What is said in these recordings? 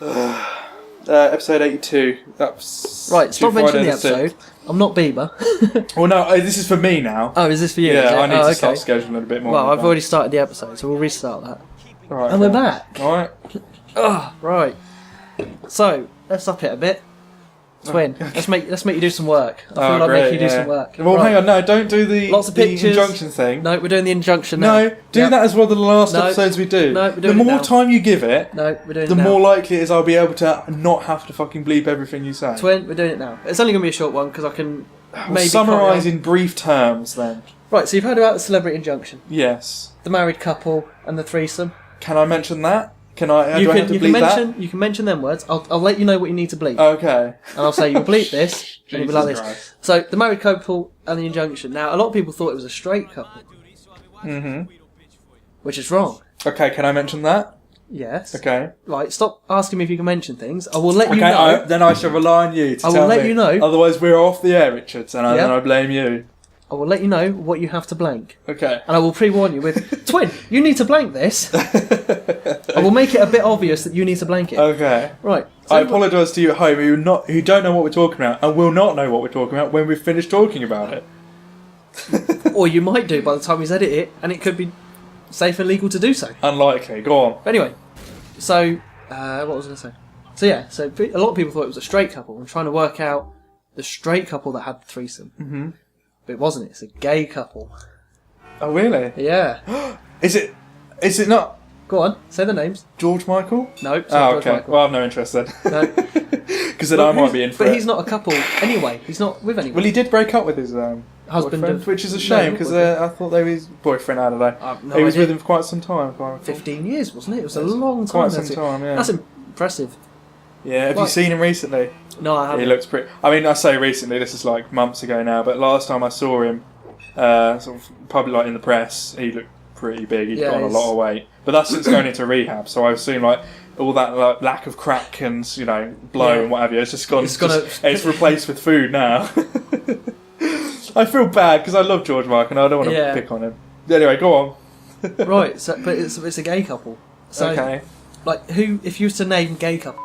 Episode 82. That's Right, stop mentioning the episode. I'm not Bieber. Well, no, this is for me now. Oh, is this for you? Yeah, I need to start scheduling a bit more. Well, I've already started the episode, so we'll restart that. Right, and we're back. Alright. Right. So, let's up it a bit. Twin, let's make you do some work. I feel like making you do some work. Well, hang on, no, don't do the, Lots of pictures. injunction thing. No, we're doing the injunction now. No, do that as well the last episodes we do. No, we're doing the it more now. time you give it, no, we're doing the it now. more likely it is I'll be able to not have to fucking bleep everything you say. Twin, we're doing it now. It's only going to be a short one because I can maybe summarise in brief terms then. Right, so you've heard about the celebrity injunction. Yes. The married couple and the threesome. Can I mention that? Can I? You do I have to bleep that? You can mention them words. I'll let you know what you need to bleep. Okay. And I'll say you'll bleep this, and it'll be like this. Christ. So, the married couple and the injunction. Now, a lot of people thought it was a straight couple. Mm-hmm. Which is wrong. Okay, can I mention that? Yes. Okay. Right, stop asking me if you can mention things. I will let you know. Then I shall rely on you to tell me. I will let you know. Otherwise we're off the air, Richards, and then I blame you. I will let you know what you have to blank. Okay. And I will pre-warn you with, Twin, you need to blank this. I will make it a bit obvious that you need to blank it. Okay. Right. So I apologise to you at home who don't know what we're talking about and will not know what we're talking about when we've finished talking about it. Or you might do by the time we edit it, and it could be safe and legal to do so. Unlikely. Go on. But anyway, so, what was I going to say? So yeah, so a lot of people thought it was a straight couple. I'm trying to work out the straight couple that had the threesome. Mm-hmm. But it wasn't. It's a gay couple. Oh, really? Yeah. Is it not Go on, say the names. George Michael? No, it's Oh, not George okay. Michael. Well, I've no interest then. No. Because then I might be in for it. But he's not a couple anyway. He's not with anyone. Well, he did break up with his Husband, boyfriend, which is a shame because I thought they were his boyfriend. I don't know. He was with him for quite some time. 15 years, wasn't it? It was a long time. Quite some time, yeah. That's impressive. Yeah, have you seen him recently? No, I haven't. He looks pretty... I mean, I say recently, this is like months ago now, but last time I saw him, sort of probably like in the press, he looked pretty big. He'd got on a lot of weight. But that's since going into rehab, so I assume like all that like, lack of crack and, blow and whatever, it's just gone... It's replaced with food now. I feel bad because I love George Michael and I don't want to pick on him. Anyway, go on. Right, so but it's a gay couple. So, okay. Like, who, if you was to name gay couple,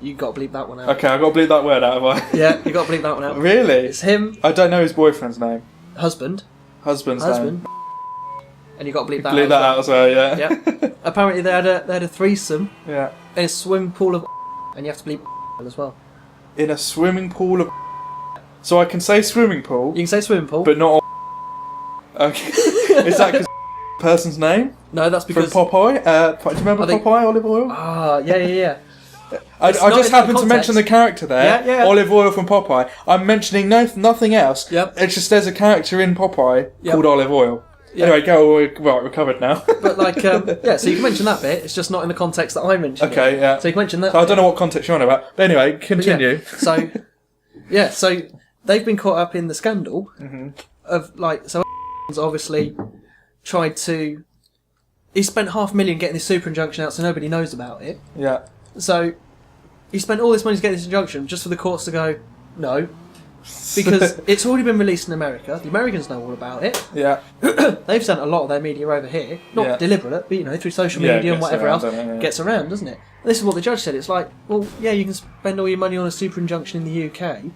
you got to bleep that one out. Okay, I've got to bleep that word out, have I? Yeah, you got to bleep that one out. Really? It's him. I don't know his boyfriend's name. Husband. Husband's name. And you got to bleep that bleep out. that out as well, yeah. Yeah. Apparently they had a threesome. Yeah. In a swimming pool of and you have to bleep as well. In a swimming pool of... So I can say swimming pool. You can say swimming pool. But not... Okay. Is that because person's name? No, that's because... From Popeye? Do you remember Popeye, Olive Oil? Ah, yeah. I just happened to mention the character there, yeah. Olive Oil from Popeye. I'm mentioning nothing else. Yep. It's just there's a character in Popeye called Olive Oil. Yep. Anyway, we're covered now. But like, so you can mention that bit, it's just not in the context that I mentioned. Okay, yeah. So you can mention that. So I don't know what context you're on about. But anyway, continue. So they've been caught up in the scandal of like, so obviously tried to... He spent $500,000 getting this super injunction out so nobody knows about it. Yeah. So he spent all this money to get this injunction just for the courts to go, no. Because it's already been released in America. The Americans know all about it. Yeah. They've sent a lot of their media over here. Not deliberate, but through social media and whatever else. Gets around, doesn't it? And this is what the judge said. It's like, well, yeah, you can spend all your money on a super injunction in the UK,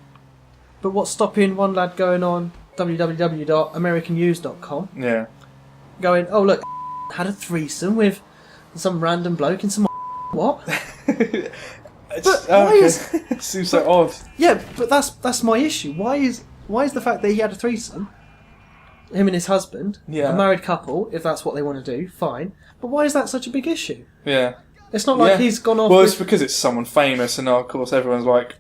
but what's stopping one lad going on www.americannews.com going, oh, look, had a threesome with some random bloke in some what? It seems so odd. Yeah, but that's my issue. Why is the fact that he had a threesome, him and his husband, a married couple, if that's what they want to do, fine. But why is that such a big issue? Yeah. It's not like he's gone off. Well, it's because it's someone famous, and of course everyone's like,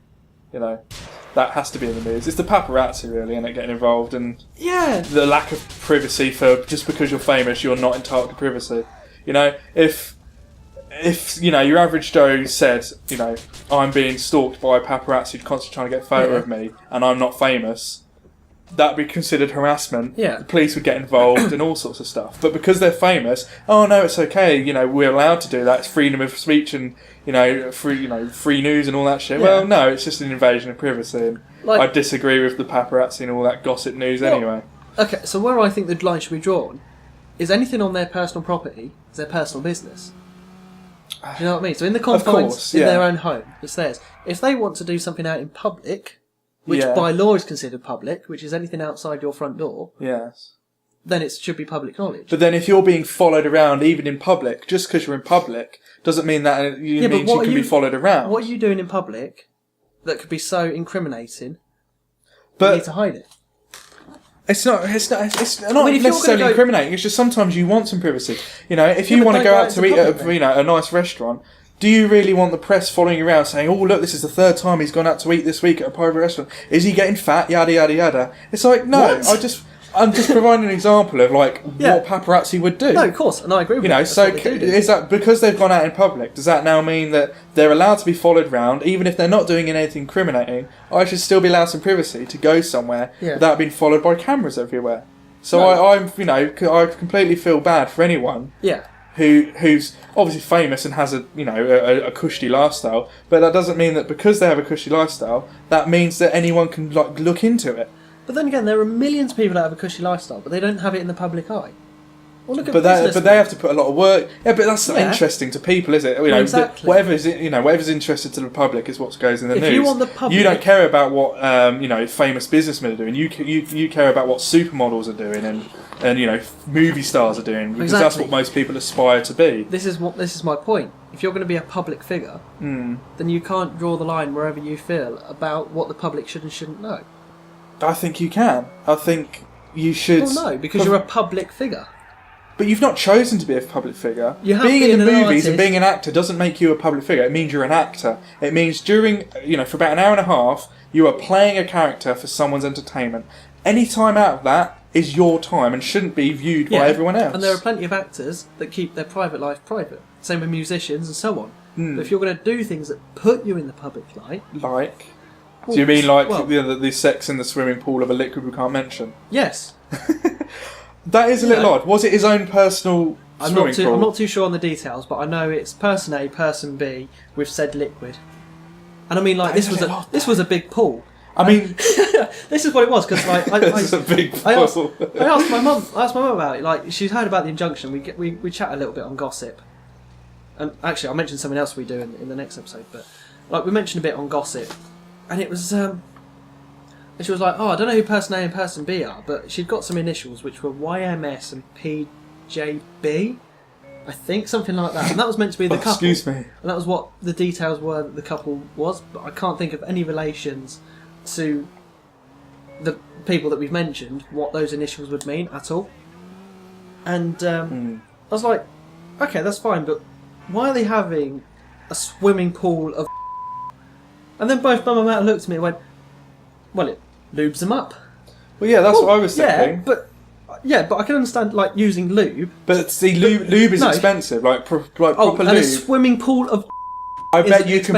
that has to be in the news. It's the paparazzi, really, and getting involved, and the lack of privacy for just because you're famous, you're not entitled to privacy. If your average Joe said, I'm being stalked by paparazzi constantly trying to get a photo of me, and I'm not famous, that'd be considered harassment. Yeah. The police would get involved and all sorts of stuff. But because they're famous, oh no, it's okay. We're allowed to do that. It's freedom of speech and free news and all that shit. Yeah. Well, no, it's just an invasion of privacy. And I disagree with the paparazzi and all that gossip news anyway. Okay, so where I think the line should be drawn is anything on their personal property is their personal business. Do you know what I mean? So in the confines, in their own home, it's theirs. If they want to do something out in public, which by law is considered public, which is anything outside your front door, then it should be public knowledge. But then if you're being followed around, even in public, just because you're in public, doesn't mean that you can be followed around. What are you doing in public that could be so incriminating? But you need to hide it. It's not necessarily incriminating. It's just sometimes you want some privacy. You know, if you want to go out to eat at a nice restaurant, do you really want the press following you around saying, "Oh, look, this is the third time he's gone out to eat this week at a private restaurant. Is he getting fat? Yada yada yada." It's like, no, I'm just providing an example of what paparazzi would do. No, of course, and I agree with you. So is that because they've gone out in public? Does that now mean that they're allowed to be followed around, even if they're not doing anything incriminating? I should still be allowed some privacy to go somewhere without being followed by cameras everywhere. So I completely feel bad for anyone. Who's obviously famous and has a cushy lifestyle, but that doesn't mean that because they have a cushy lifestyle, that means that anyone can look into it. But then again, there are millions of people that have a cushy lifestyle, but they don't have it in the public eye. Well, look at but they have to put a lot of work. Yeah, but that's not interesting to people, is it? Exactly. Whatever's interested to the public is what goes in the news. You want the public, you don't care about what famous businessmen are doing. You care about what supermodels are doing and movie stars are doing, because that's what most people aspire to be. This is my point. If you're going to be a public figure, then you can't draw the line wherever you feel about what the public should and shouldn't know. I think you can. I think you should. Well, no, because you're a public figure. But you've not chosen to be a public figure. Being in movies and being an actor doesn't make you a public figure. It means you're an actor. It means during, for about an hour and a half, you are playing a character for someone's entertainment. Any time out of that is your time and shouldn't be viewed by everyone else. And there are plenty of actors that keep their private life private. Same with musicians and so on. But if you're going to do things that put you in the public light... Like? Do you mean the sex in the swimming pool of a liquid we can't mention? Yes. That is a little odd. Was it his own personal swimming pool? I'm not too sure on the details, but I know it's person A, person B with said liquid. And I mean, this was a big pool. I mean, this is what it was, because this is a big puzzle. I asked my mum about it. Like, she's heard about the injunction. We chat a little bit on gossip, and actually, I'll mention something else we do in the next episode. But we mentioned a bit on gossip, and it was and she was like, "Oh, I don't know who person A and person B are," but she'd got some initials which were YMS and PJB, I think, something like that, and that was meant to be the couple. Excuse me. And that was what the details were that the couple was, but I can't think of any relations to the people that we've mentioned, what those initials would mean at all. And I was like, okay, that's fine, but why are they having a swimming pool of... And then both Mum and Matt looked at me and went, well, it lubes them up. Well, yeah, that's what I was thinking. But I can understand using lube. But see, lube is expensive, proper lube. And a swimming pool of... I bet you can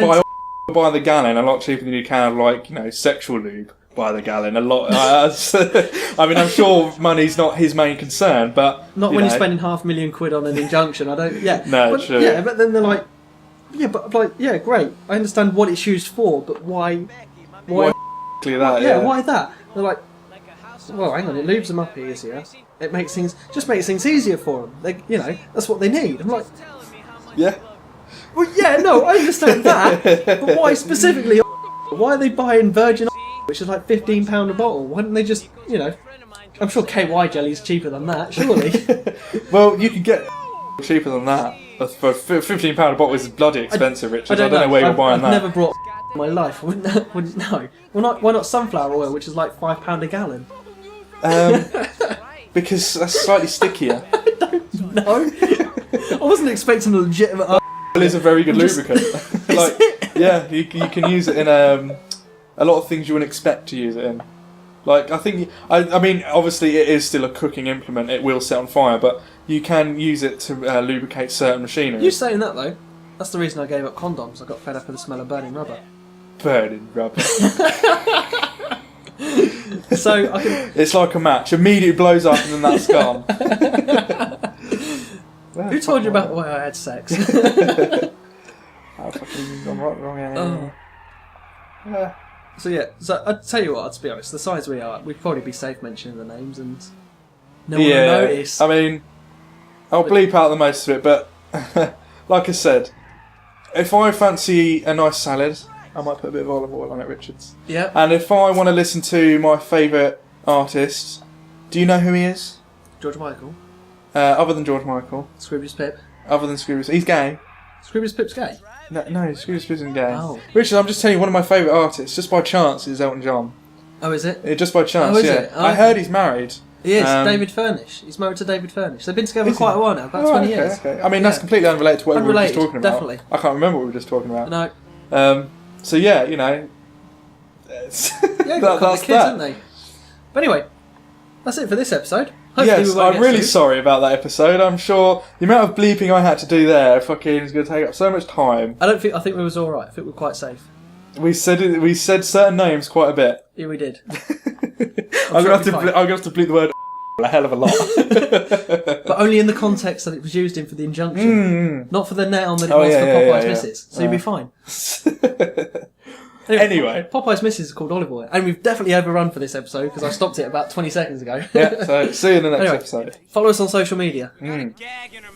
buy the gallon a lot cheaper than you can sexual lube by the gallon. A lot. I mean, I'm sure money's not his main concern, but not when you're spending £500,000 on an injunction. I don't. Yeah. No, true. Yeah, but then they're like, great. I understand what it's used for, but why exactly that? Yeah, why that? They're like, well, hang on, it lubes them up easier. It makes things easier for them. That's what they need. I'm like, yeah. Well, yeah, no, I understand that, but why specifically? Why are they buying virgin, which is like £15 a bottle? Why don't they just, I'm sure KY jelly's cheaper than that, surely. Well, you can get cheaper than that. For £15 a bottle is bloody expensive, Richard. I don't know where you're buying that. I've never brought in my life. I wouldn't know. Why not sunflower oil, which is like £5 a gallon? Because that's slightly stickier. I don't know. I wasn't expecting a legitimate... It is a very good lubricant. Yeah, you can use it in a lot of things you wouldn't expect to use it in. I mean, obviously it is still a cooking implement. It will set on fire, but you can use it to lubricate certain machinery. You saying that though? That's the reason I gave up condoms. I got fed up with the smell of burning rubber. Burning rubber. So I can... It's like a match. Immediately blows up and then that's gone. Who told you about the way I had sex? I'm wrong. So I'd tell you what, to be honest, the size we are, we'd probably be safe mentioning the names and no one will notice. I mean, I'll bleep out the most of it, but like I said, if I fancy a nice salad, I might put a bit of olive oil on it, Richards. Yeah. And if I want to listen to my favourite artist, do you know who he is? George Michael. Other than George Michael. Scroobius Pip. Other than Scroobius. He's gay. Scroobius Pip's gay? No, Scroobius Pip isn't gay. Oh. Richard, I'm just telling you, one of my favourite artists, just by chance, is Elton John. Oh, is it? Just by chance, Oh, is yeah. it? Oh, I okay. heard he's married. He is, David Furnish. He's married to David Furnish. They've been together Is quite he? a while now, about Oh, 20 okay, years. okay. I mean, that's completely unrelated to what we were just talking about. Definitely. I can't remember what we were just talking about. No. So yeah, you know, it's Yeah, got that's kids, that. haven't they? But anyway, that's it for this episode. Hopefully Yes, we won't I'm get really sued. sorry about that episode. I'm sure the amount of bleeping I had to do there fucking is going to take up so much time. I think we was all right. I think we're quite safe. We said certain names quite a bit. Yeah, we did. I'm gonna have to bleep the word a hell of a lot. But only in the context that it was used in for the injunction, not for the noun that it was for Popeye's Missus. So you'll be fine. Anyway, Popeye's Missus is called olive oil, and we've definitely overrun for this episode because I stopped it about 20 seconds ago. Yeah. So see you in the next episode. Follow us on social media. Got a gag in her